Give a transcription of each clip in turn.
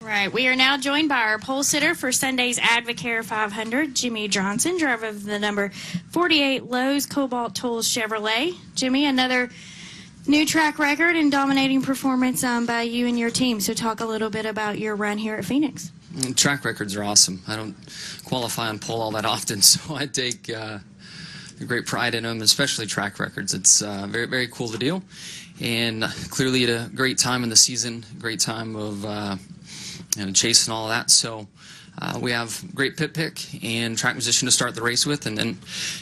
Right. We are now joined by our pole sitter for Sunday's AdvoCare 500, Jimmie Johnson, driver of the number 48 Lowe's Cobalt Tools Chevrolet. Jimmie, another new track record and dominating performance by you and your team. So talk a little bit about your run here at Phoenix. Track records are awesome. I don't qualify on pole all that often, so I take great pride in them, especially track records. It's very, very cool to do. And clearly at a great time in the season, great time of chase and all of that. So we have great pit pick and track position to start the race with, and then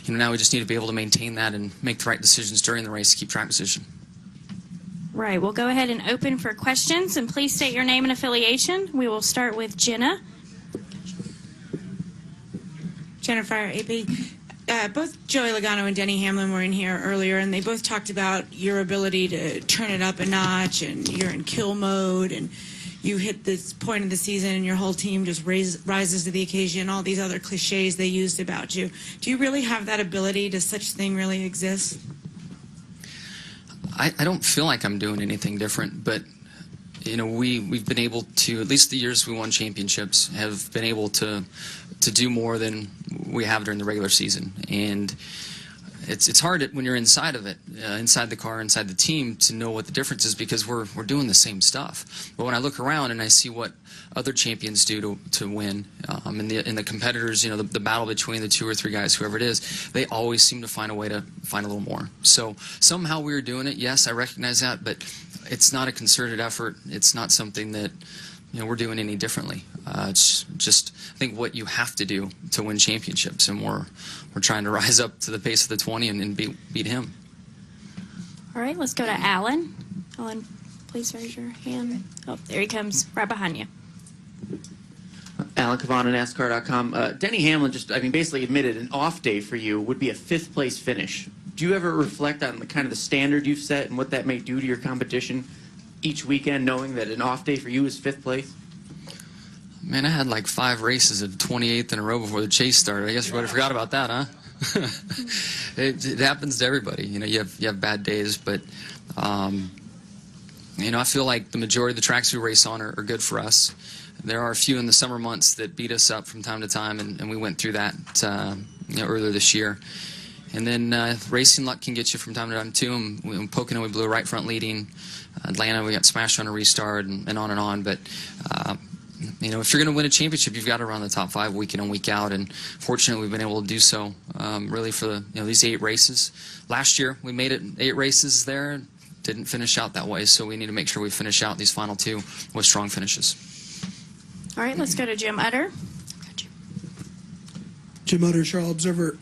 now we just need to be able to maintain that and make the right decisions during the race to keep track position. Right. We'll go ahead and open for questions, and please state your name and affiliation. We will start with Jenna. Jennifer, AP. Both Joey Logano and Denny Hamlin were in here earlier, and they both talked about your ability to turn it up a notch, and you're in kill mode, and you hit this point of the season, and your whole team just rises to the occasion, all these other cliches they used about you. Do you really have that ability? Does such thing really exist? I don't feel like I'm doing anything different, but we've been able to, at least the years we won championships, have been able to do more than we have during the regular season. And it's hard when you're inside of it, inside the car, inside the team, to know what the difference is, because we're doing the same stuff. But when I look around and I see what other champions do to win, and the competitors, the battle between the two or three guys, whoever it is, they always seem to find a way to find a little more. So somehow we're doing it. Yes, I recognize that, but it's not a concerted effort. It's not something that we're doing any differently. It's just, I think, what you have to do to win championships, and we're trying to rise up to the pace of the 20 and beat him. All right, let's go to Alan. Alan, please raise your hand. Oh, there he comes, right behind you. Alan Cavan at NASCAR.com. Denny Hamlin basically admitted an off day for you would be a fifth-place finish. Do you ever reflect on the standard you've set and what that may do to your competition each weekend, knowing that an off day for you is fifth place? Man, I had like 5 races at 28th in a row before the chase started. I guess everybody forgot about that, huh? It happens to everybody. You have bad days, but I feel like the majority of the tracks we race on are good for us. There are a few in the summer months that beat us up from time to time, and we went through that earlier this year. And then racing luck can get you from time to time too. And Pocono, we blew right front leading. Atlanta, we got smashed on a restart, and on and on. But if you're going to win a championship, you've got to run the top 5 week in and week out. And fortunately, we've been able to do so really for these 8 races. Last year, we made it 8 races there. Didn't finish out that way, so we need to make sure we finish out these final 2 with strong finishes. All right, let's go to Jim Utter. Jim Utter, Charlotte Observer.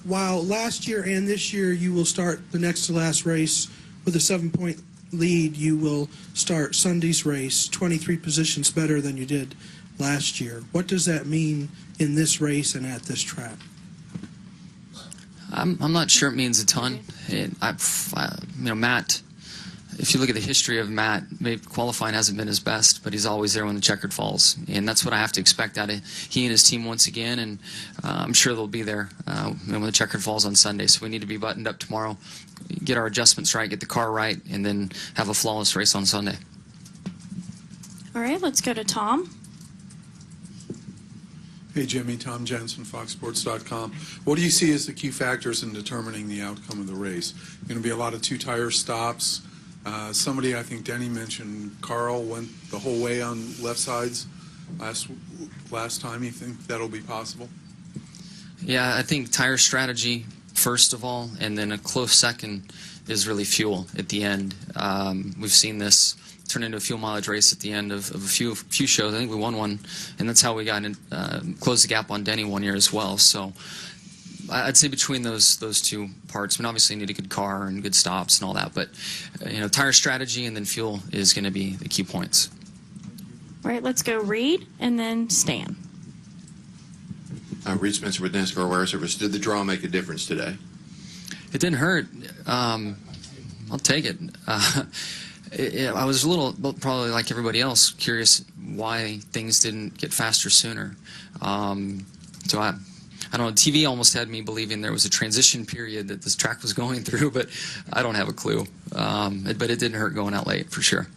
While last year and this year you will start the next to last race with a 7-point lead, you will start Sunday's race 23 positions better than you did last year. What does that mean in this race and at this track? I'm not sure it means a ton. Matt, if you look at the history of Matt, maybe qualifying hasn't been his best, but he's always there when the checkered falls. And that's what I have to expect out of he and his team once again, and I'm sure they'll be there when the checkered falls on Sunday. So we need to be buttoned up tomorrow, get our adjustments right, get the car right, and then have a flawless race on Sunday. All right, let's go to Tom. Hey, Jimmie, Tom Jensen, FoxSports.com. What do you see as the key factors in determining the outcome of the race? Going to be a lot of 2-tire stops. Somebody, I think Denny mentioned, Carl went the whole way on left sides last time. You think that'll be possible? Yeah, I think tire strategy first of all, and then a close second is really fuel at the end. We've seen this turn into a fuel mileage race at the end of a few shows. I think we won one, and that's how we got in, closed the gap on Denny one year as well. So I'd say between those 2 parts, obviously you need a good car and good stops and all that, but tire strategy and then fuel is going to be the key points. All right, let's go Reed and then Stan. Reed Spencer with NASCAR Wire Service. Did the draw make a difference today? It didn't hurt. I'll take it. I was a little, probably like everybody else, curious why things didn't get faster sooner. So I don't know, TV almost had me believing there was a transition period that this track was going through, but I don't have a clue. But it didn't hurt going out late, for sure.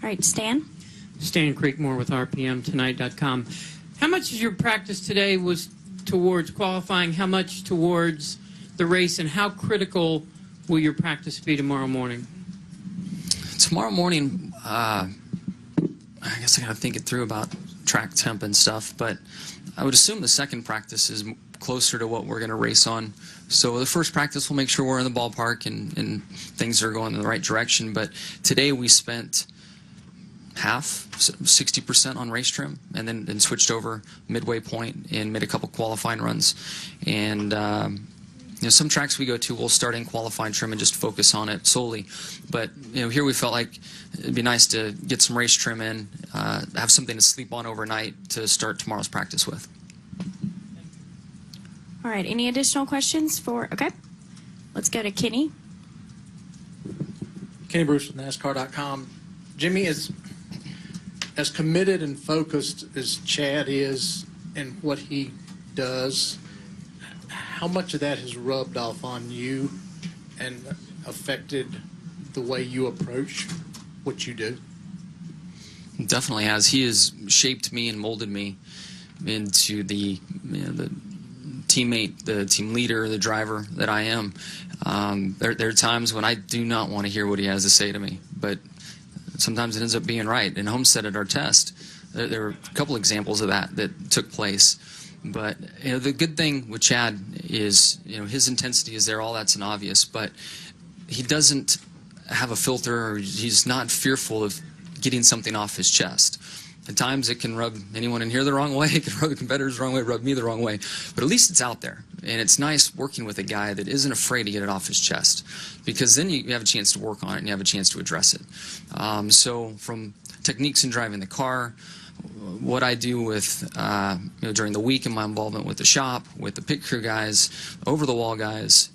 All right, Stan? Stan Creekmore with RPMTonight.com. How much of your practice today was towards qualifying? How much towards the race? And how critical will your practice be tomorrow morning? Tomorrow morning, I guess I got to think it through about track temp and stuff, but I would assume the second practice is closer to what we're going to race on. So the first practice, we'll make sure we're in the ballpark and things are going in the right direction. But today we spent half, 60% on race trim, and then switched over midway point and made a couple qualifying runs. And some tracks we go to, we'll start in qualifying trim and just focus on it solely. But here we felt like it'd be nice to get some race trim in, have something to sleep on overnight to start tomorrow's practice with. All right, any additional questions okay. Let's go to Kenny. Kenny Bruce with NASCAR.com. Jimmie, as committed and focused as Chad is in what he does, how much of that has rubbed off on you and affected the way you approach what you do? It definitely has. He has shaped me and molded me into the teammate, the team leader, the driver that I am. There are times when I do not want to hear what he has to say to me, but sometimes it ends up being right. In Homestead at our test, there were a couple examples of that took place. But the good thing with Chad is his intensity is there. All that's an obvious, but he doesn't have a filter, or he's not fearful of getting something off his chest. At times it can rub anyone in here the wrong way, it can rub the competitors the wrong way, rub me the wrong way, but at least it's out there. And it's nice working with a guy that isn't afraid to get it off his chest, because then you have a chance to work on it and you have a chance to address it. So from techniques in driving the car, what I do with during the week in my involvement with the shop, with the pit crew guys, over-the-wall guys,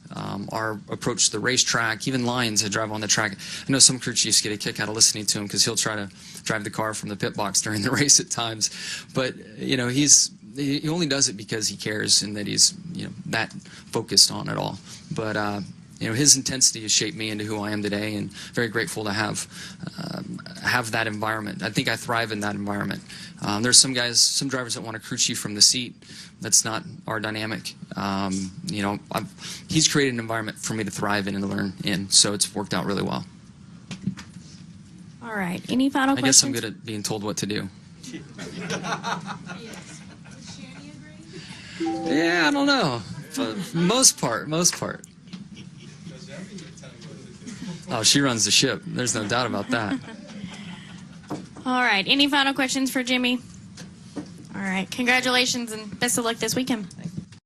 our approach to the racetrack, even lines that drive on the track. I know some crew chiefs get a kick out of listening to him because he'll try to drive the car from the pit box during the race at times. But he only does it because he cares and that he's that focused on it all. But his intensity has shaped me into who I am today, and very grateful to have that environment. I think I thrive in that environment. There's some drivers that want to crew chief from the seat. That's not our dynamic. He's created an environment for me to thrive in and to learn in, so it's worked out really well. All right, any final questions? I guess I'm good at being told what to do. Yeah, I don't know. For most part. Oh, she runs the ship. There's no doubt about that. All right, any final questions for Jimmie? All right, congratulations and best of luck this weekend.